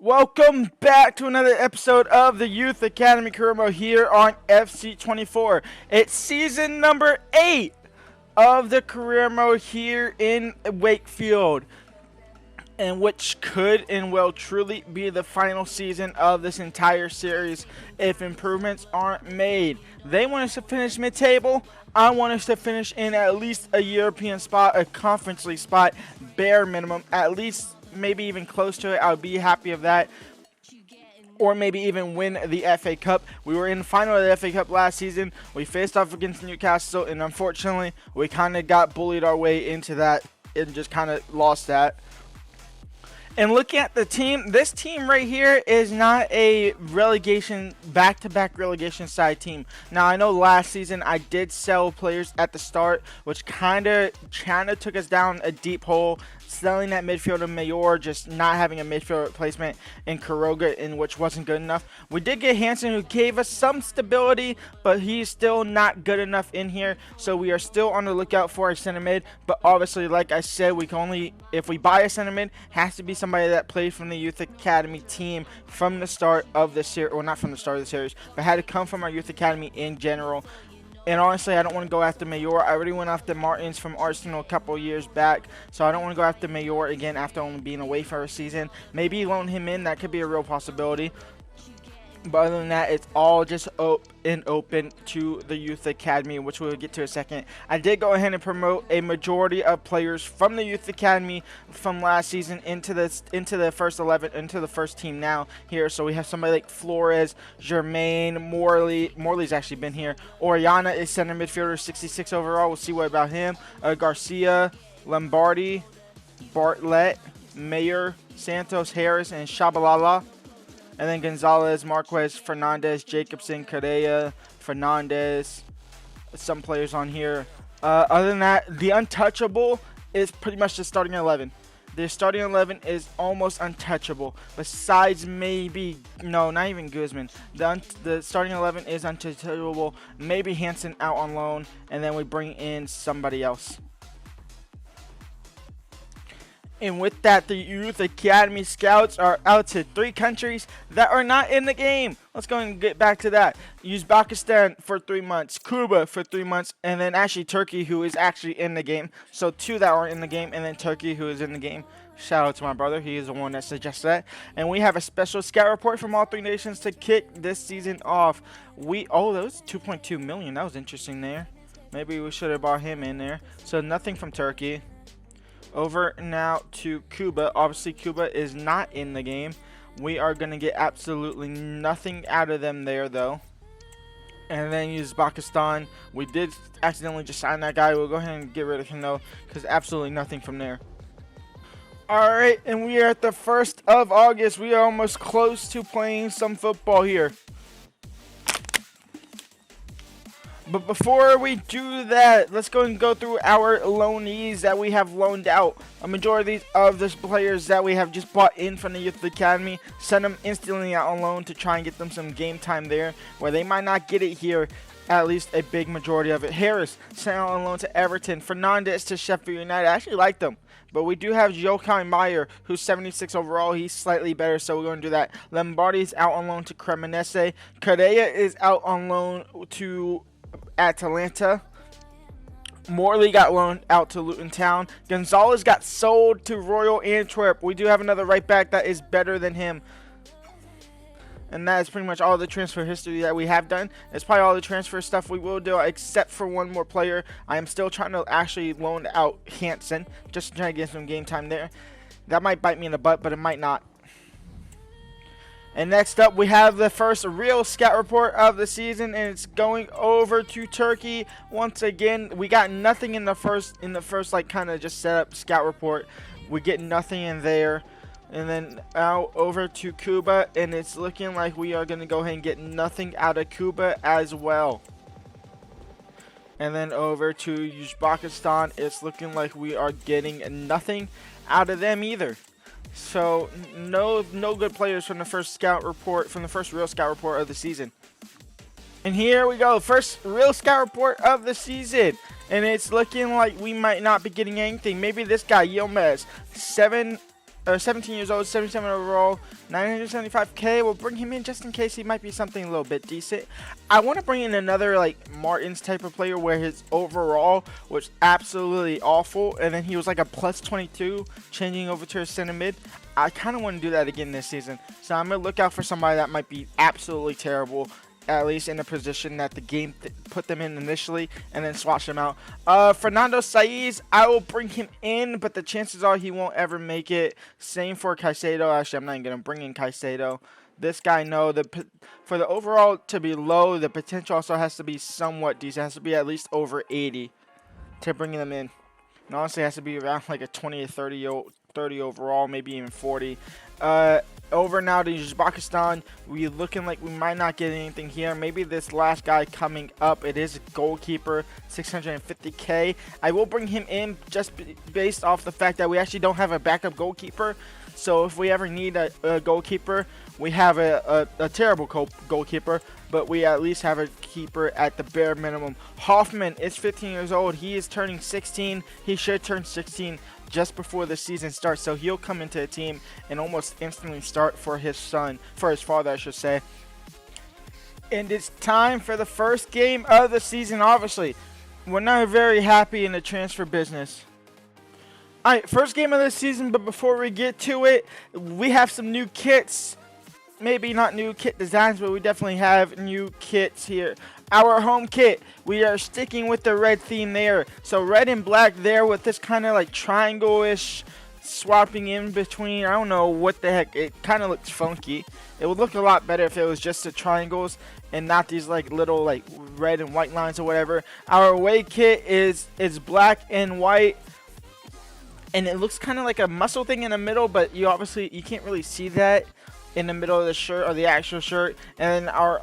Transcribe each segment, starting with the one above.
Welcome back to another episode of the Youth Academy Career Mode here on FC24. It's season number 8 of the career mode here in Wakefield, and which could and will truly be the final season of this entire series if improvements aren't made. They want us to finish mid-table. I want us to finish in at least a European spot, a Conference League spot, bare minimum, at least maybe even close to it. I would be happy of that. Or maybe even win the FA Cup. We were in the final of the FA Cup last season. We faced off against Newcastle, and unfortunately, we kind of got bullied our way into that and just kind of lost that. And looking at the team, this team right here is not a relegation, back-to-back relegation side team. Now, I know last season I did sell players at the start, which kind of took us down a deep hole. Selling that midfielder Mayor, just not having a midfield replacement in Karoga, in which wasn't good enough. We did get Hansen, who gave us some stability, but he's still not good enough in here. So we are still on the lookout for a center mid. But obviously, like I said, we can only, if we buy a center mid, has to be somebody that played from the Youth Academy team from the start of the series. Well, not from the start of the series, but had to come from our Youth Academy in general. And honestly, I don't want to go after Mayor. I already went after Martins from Arsenal a couple years back. So I don't want to go after Mayor again after only being away for a season. Maybe loan him in. That could be a real possibility. But other than that, it's all just open to the Youth Academy, which we'll get to in a second. I did go ahead and promote a majority of players from the Youth Academy from last season into the first 11, into the first team now here. So we have somebody like Flores, Jermaine, Morley's actually been here. Oriana is center midfielder, 66 overall. We'll see what about him. Garcia, Lombardi, Bartlett, Mayer, Santos, Harris, and Shabalala. And then Gonzalez, Marquez, Fernandez, Jacobson, Correa, Fernandez, some players on here. Other than that, the untouchable is pretty much the starting 11. The starting 11 is almost untouchable. Besides maybe, no, not even Guzman. The starting 11 is untouchable. Maybe Hansen out on loan, and then we bring in somebody else. And with that, the Youth Academy Scouts are out to 3 countries that are not in the game. Let's go and get back to that. Uzbekistan for 3 months, Cuba for 3 months, and then actually Turkey, who is actually in the game. So 2 that are in the game, and then Turkey, who is in the game. Shout out to my brother. He is the one that suggests that. And we have a special scout report from all 3 nations to kick this season off. Oh, that was 2.2 million. That was interesting there. Maybe we should have brought him in there. So nothing from Turkey. Over now to Cuba. Obviously, Cuba is not in the game. We are going to get absolutely nothing out of them there, though. And then Uzbekistan. We did accidentally just sign that guy. We'll go ahead and get rid of him, though, because absolutely nothing from there. Alright, and we are at the 1st of August. We are almost close to playing some football here. But before we do that, let's go and go through our loanees that we have loaned out. A majority of the players that we have just bought in from the Youth Academy, send them instantly out on loan to try and get them some game time there, where they might not get it here, at least a big majority of it. Harris, sent out on loan to Everton. Fernandez to Sheffield United. I actually like them. But we do have Joachim Meyer, who's 76 overall. He's slightly better, so we're going to do that. Lombardi's out on loan to Cremonese. Correa is out on loan to Atalanta. Morley got loaned out to Luton Town. Gonzalez got sold to Royal Antwerp. We do have another right back that is better than him. And that is pretty much all the transfer history that we have done. It's probably all the transfer stuff we will do, except for one more player. I am still trying to actually loan out Hansen, just to try to get some game time there. That might bite me in the butt, but it might not. And next up, we have the first real scout report of the season, and it's going over to Turkey once again. We got nothing in the first like kind of just set up scout report. We get nothing in there. And then out over to Cuba, and it's looking like we are going to go ahead and get nothing out of Cuba as well. And then over to Uzbekistan, it's looking like we are getting nothing out of them either. So no good players from the first scout report, from the first real scout report of the season. And here we go, first real scout report of the season. And it's looking like we might not be getting anything. Maybe this guy, Yilmaz, 17 years old, 77 overall, 975K. We'll bring him in just in case he might be something a little bit decent. I want to bring in another like Martins type of player where his overall was absolutely awful, and then he was like a plus 22, changing over to a center mid. I kind of want to do that again this season, so I'm going to look out for somebody that might be absolutely terrible, at least in the position that the game put them in initially, and then swatch them out. Fernando Saiz, I will bring him in, but the chances are he won't ever make it. Same for Caicedo. Actually, I'm not even going to bring in Caicedo. This guy, no. For the overall to be low, the potential also has to be somewhat decent. It has to be at least over 80 to bring them in. And honestly, it has to be around like a 20 or 30 overall, maybe even 40. Over now to Uzbekistan. We're looking like we might not get anything here. Maybe this last guy coming up. It is a goalkeeper, 650K. I will bring him in just based off the fact that we actually don't have a backup goalkeeper. So if we ever need a goalkeeper, we have a terrible goalkeeper, but we at least have a keeper at the bare minimum. Hoffman is 15 years old. He is turning 16. He should turn 16 just before the season starts, so he'll come into a team and almost instantly start for his father, I should say. And it's time for the first game of the season. Obviously, we're not very happy in the transfer business. Alright, first game of the season, but before we get to it, we have some new kits. Maybe not new kit designs, but we definitely have new kits here. Our home kit, we are sticking with the red theme there. So red and black there with this kind of like triangle-ish swapping in between. I don't know what the heck. It kind of looks funky. It would look a lot better if it was just the triangles and not these like little like red and white lines or whatever. Our away kit is black and white. And it looks kind of like a muscle thing in the middle, but you can't really see that in the middle of the shirt or the actual shirt. And then our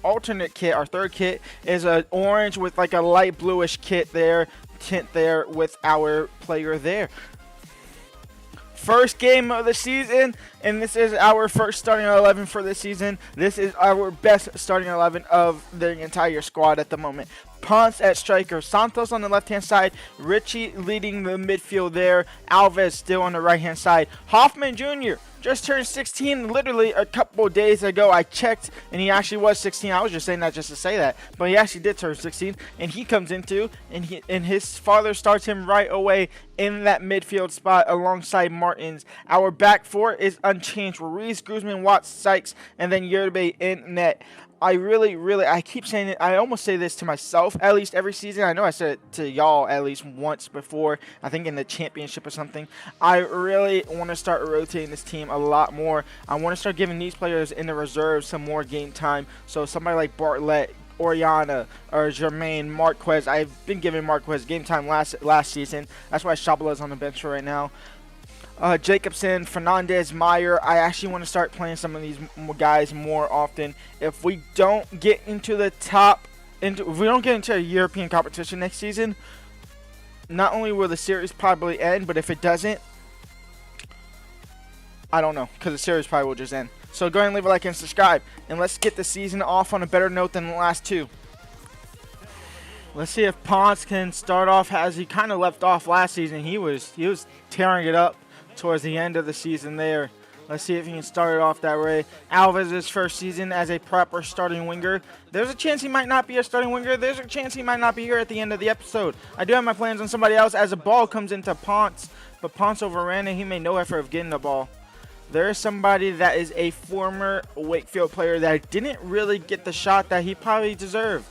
alternate kit, our third kit, is an orange with like a light bluish tint there with our player there. First game of the season, and this is our first starting 11 for the season. This is our best starting 11 of the entire squad at the moment. Ponce at striker, Santos on the left-hand side, Richie leading the midfield there, Alves still on the right-hand side. Hoffman Jr. just turned 16 literally a couple days ago. I checked, and he actually was 16. I was just saying that just to say that, but he actually did turn 16, and he comes into, and his father starts him right away in that midfield spot alongside Martins. Our back four is unchanged. Ruiz, Guzman, Watts, Sykes, and then Yerbe in net. I keep saying it. I almost say this to myself at least every season. I know I said it to y'all at least once before, I think in the championship or something. I really want to start rotating this team a lot more. I want to start giving these players in the reserve some more game time. So somebody like Bartlett, Oriana, or Jermaine, Marquez. I've been giving Marquez game time last season. That's why Shabala is on the bench right now. Jacobson, Fernandez, Meyer. I actually want to start playing some of these guys more often. If we don't get into the if we don't get into a European competition next season, not only will the series probably end, but if it doesn't, I don't know, because the series probably will just end. So go ahead and leave a like and subscribe, and let's get the season off on a better note than the last two. Let's see if Ponce can start off as he kind of left off last season. He was tearing it up towards the end of the season there. Let's see if he can start it off that way. Alves' first season as a proper starting winger. There's a chance he might not be a starting winger. There's a chance he might not be here at the end of the episode. I do have my plans on somebody else as a ball comes into Ponce, but Ponce overran and he made no effort of getting the ball. There is somebody that is a former Wakefield player that didn't really get the shot that he probably deserved.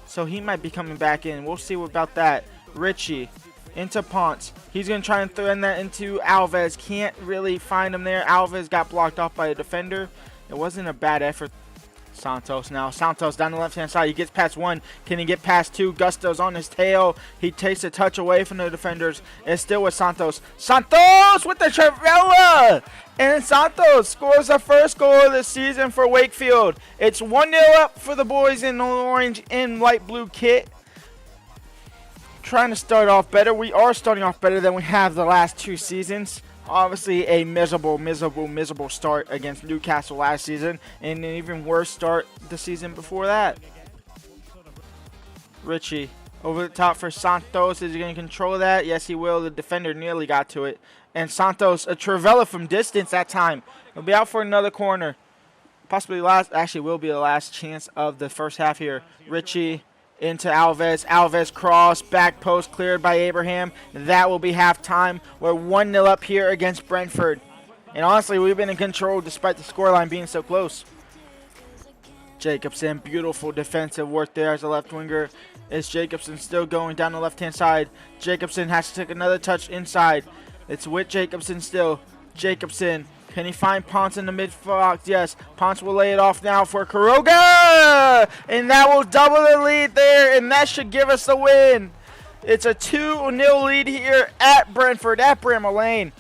So he might be coming back in. We'll see about that. Richie into Ponce. He's going to try and throw that into Alves. Can't really find him there. Alves got blocked off by a defender. It wasn't a bad effort. Santos now. Santos down the left-hand side. He gets past one. Can he get past two? Gusto's on his tail. He takes a touch away from the defenders. It's still with Santos. Santos with the Trivella! And Santos scores the first goal of the season for Wakefield. It's 1-0 up for the boys in orange and light blue kit. Trying to start off better. We are starting off better than we have the last two seasons. Obviously a miserable start against Newcastle last season, and an even worse start the season before that. Richie over the top for Santos. Is he going to control that? Yes, he will. The defender nearly got to it. And Santos, a Trivella from distance that time. He'll be out for another corner. Possibly last, actually will be the last chance of the first half here. Richie into Alves. Alves cross, back post cleared by Abraham. That will be halftime. We're 1-0 up here against Brentford. And honestly, we've been in control despite the scoreline being so close. Jacobson, beautiful defensive work there as a left winger. Is Jacobson still going down the left-hand side? Jacobson has to take another touch inside. It's with Jacobson still. Jacobson, can he find Ponce in the mid-box? Yes, Ponce will lay it off now for Quiroga! And that will double the lead there, and that should give us the win. It's a 2-0 lead here at Brentford, at Bramall Lane.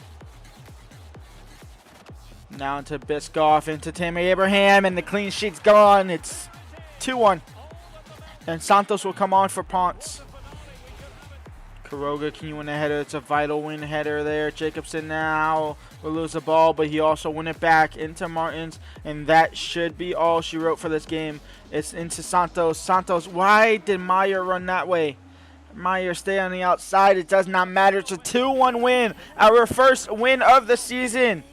Now into Biscoff, into Tammy Abraham, and the clean sheet's gone. It's 2-1. And Santos will come on for Ponce. Quiroga, can you win a header? It's a vital win header there. Jacobson now will lose the ball, but he also win it back into Martins. And that should be all she wrote for this game. It's into Santos. Santos, why did Meyer run that way? Meyer stay on the outside. It does not matter. It's a 2-1 win. Our first win of the season.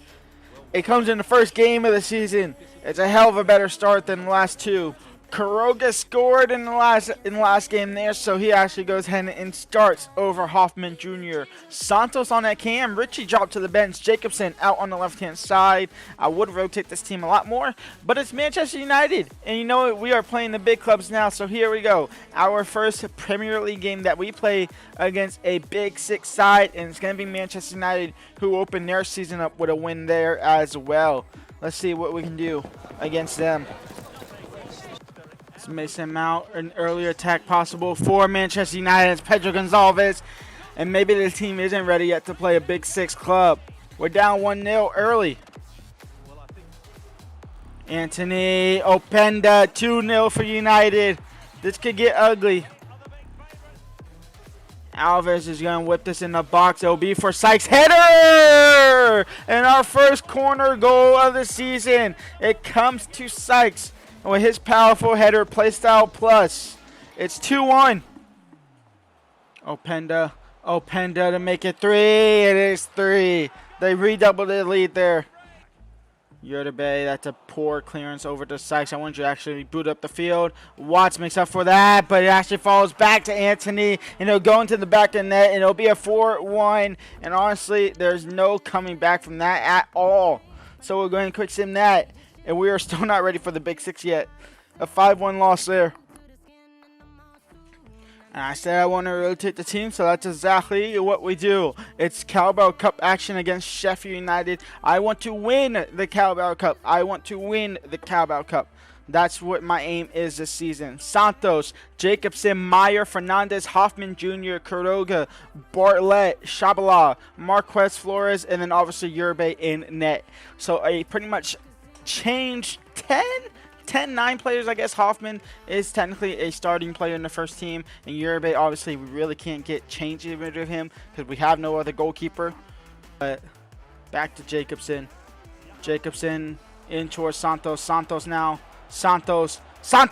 It comes in the first game of the season. It's a hell of a better start than the last two. Quiroga scored in the last game there, so he actually goes ahead and starts over Hoffman Jr. Santos on that cam. Richie dropped to the bench. Jacobson out on the left-hand side. I would rotate this team a lot more, but it's Manchester United. And you know what? We are playing the big clubs now, so here we go. Our first Premier League game that we play against a Big Six side, and it's going to be Manchester United, who opened their season up with a win there as well. Let's see what we can do against them. Mason Mount, an earlier attack possible for Manchester United. It's Pedro Gonzalez, and maybe the team isn't ready yet to play a Big Six club. We're down 1-0 early. Anthony Openda, 2-0 for United. This could get ugly. Alves is going to whip this in the box. It'll be for Sykes. Header! And our first corner goal of the season. It comes to Sykes. With his powerful header, playstyle plus. It's 2-1. Openda to make it 3. It is 3. They redoubled the lead there. Yurtebe, that's a poor clearance over to Sykes. I want you to actually boot up the field. Watts makes up for that, but it actually falls back to Anthony, and it'll go into the back of the net, and it'll be a 4-1. And honestly, there's no coming back from that at all. So we're going to quick sim that. And we are still not ready for the Big Six yet. A 5-1 loss there. And I said I want to rotate the team, so that's exactly what we do. It's Carabao Cup action against Sheffield United. I want to win the Carabao Cup. I want to win the Carabao Cup. That's what my aim is this season. Santos, Jacobson, Meyer, Fernandez, Hoffman Jr., Quiroga, Bartlett, Shabala, Marquez Flores, and then obviously Yurbe in net. So a pretty much changed 9 players, I guess. Hoffman is technically a starting player in the first team, and Yurbe, obviously, we really can't get changes rid of him because we have no other goalkeeper. But back to Jacobson. Jacobson in towards Santos. Santos now. Santos! A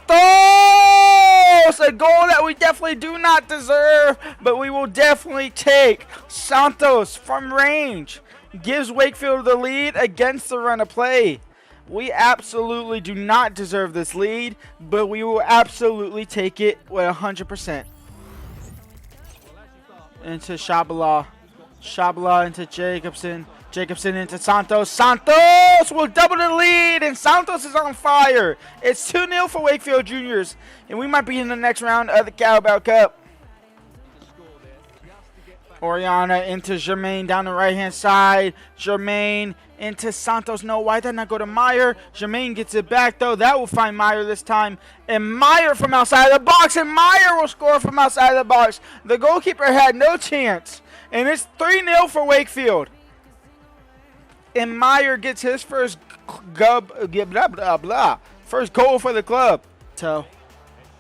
goal that we definitely do not deserve, but we will definitely take. Santos from range gives Wakefield the lead against the run of play. We absolutely do not deserve this lead, but we will absolutely take it with 100%. Into Shabala. Shabala into Jacobson. Jacobson into Santos. Santos will double the lead, and Santos is on fire. It's 2-0 for Wakefield Juniors, and we might be in the next round of the Carabao Cup. Oriana into Jermaine down the right-hand side. Jermaine into Santos. No, why did not go to Meyer? Jermaine gets it back, though. That will find Meyer this time. And Meyer from outside the box. And Meyer will score from outside the box. The goalkeeper had no chance. And it's 3-0 for Wakefield. And Meyer gets his first first goal for the club. So,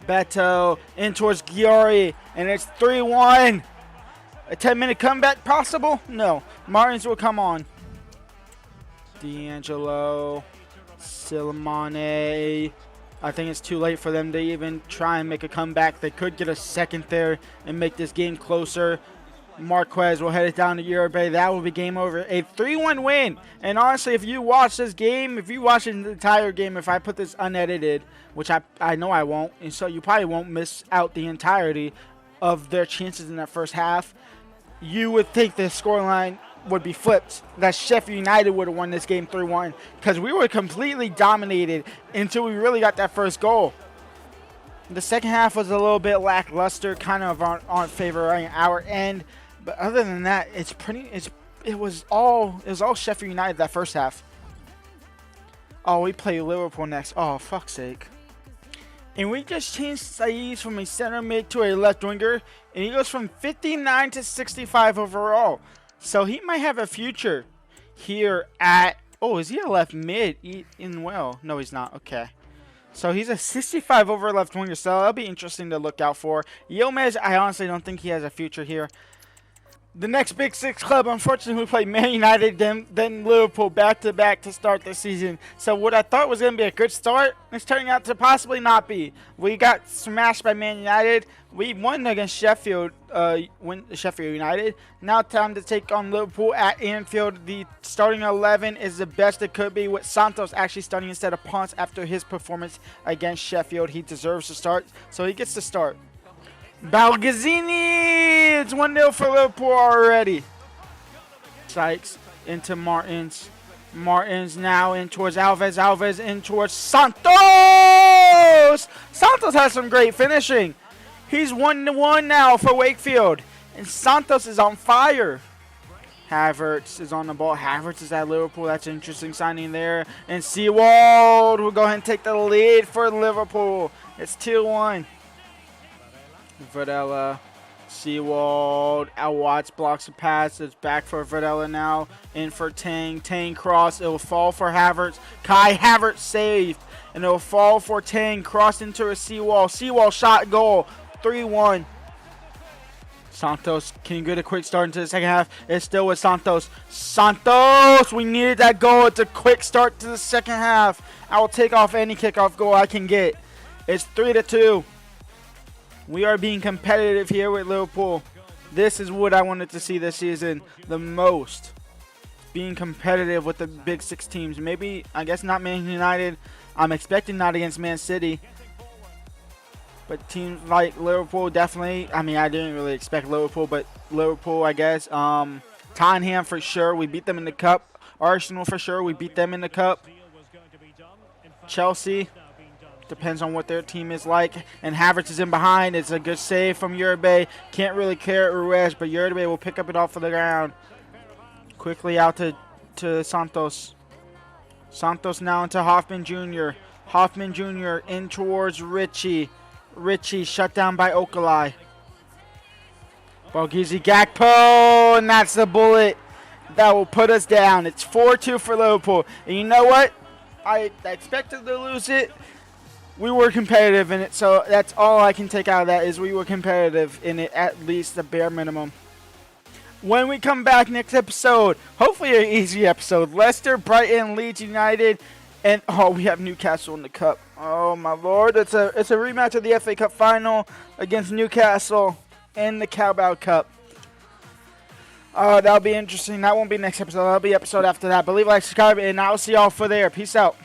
Beto in towards Giori. And it's 3-1. A 10-minute comeback possible? No. Martins will come on. D'Angelo. Silamane. I think it's too late for them to even try and make a comeback. They could get a second there and make this game closer. Marquez will head it down to Uribe. That will be game over. A 3-1 win. And honestly, if you watch this game, if you watch the entire game, if I put this unedited, which I know I won't, and so you probably won't miss out the entirety of their chances in that first half, you would think the scoreline would be flipped. That Sheffield United would have won this game 3-1 because we were completely dominated until we really got that first goal. The second half was a little bit lackluster, kind of on favor on our end. But other than that, it was all Sheffield United that first half. Oh, we play Liverpool next. Oh, fuck's sake. And we just changed Saiz from a center mid to a left winger. And he goes from 59 to 65 overall. So he might have a future here at... Oh, is he a left mid in well? No, he's not. Okay. So he's a 65 over left winger. So that'll be interesting to look out for. Yilmaz, I honestly don't think he has a future here. The next Big Six club, unfortunately, we played Man United, then Liverpool back-to-back to start the season. So what I thought was going to be a good start, it's turning out to possibly not be. We got smashed by Man United. We won against Sheffield United. Now time to take on Liverpool at Anfield. The starting 11 is the best it could be, with Santos actually starting instead of Ponce after his performance against Sheffield. He deserves to start, so he gets to start. Balgazzini! It's 1-0 for Liverpool already. Sykes into Martins. Martins now in towards Alves. Alves in towards Santos! Santos has some great finishing. He's 1-1 now for Wakefield. And Santos is on fire. Havertz is on the ball. Havertz is at Liverpool. That's an interesting signing there. And Seawald will go ahead and take the lead for Liverpool. It's 2-1. Verdella, Seawald, Al Watts blocks the pass. It's back for Verdella now. In for Tang. Tang cross. It will fall for Havertz. Kai Havertz saved. And it will fall for Tang. Cross into a Seawald. Seawald shot goal. 3-1. Santos can get a quick start into the second half. It's still with Santos. Santos! We needed that goal. It's a quick start to the second half. I will take off any kickoff goal I can get. It's 3-2. We are being competitive here with Liverpool. This is what I wanted to see this season the most. Being competitive with the Big Six teams. Maybe, I guess not Man United. I'm expecting not against Man City. But teams like Liverpool definitely. I mean, I didn't really expect Liverpool, but Liverpool, I guess. Tottenham for sure. We beat them in the cup. Arsenal for sure. We beat them in the cup. Chelsea. Depends on what their team is like. And Havertz is in behind. It's a good save from Uribe. Can't really care at Ruiz, but Uribe will pick up it off of the ground. Quickly out to Santos. Santos now into Hoffman Jr. Hoffman Jr. in towards Richie. Richie shut down by Okalai. Borghese Gakpo, and that's the bullet that will put us down. It's 4-2 for Liverpool. And you know what? I expected to lose it. We were competitive in it, so that's all I can take out of that is we were competitive in it, at least the bare minimum. When we come back next episode, hopefully an easy episode. Leicester, Brighton, Leeds United, and oh, we have Newcastle in the cup. Oh my lord, it's a rematch of the FA Cup final against Newcastle in the Carabao Cup. Oh, that'll be interesting. That won't be next episode. That'll be episode after that. But leave a like, subscribe, and I'll see y'all for there. Peace out.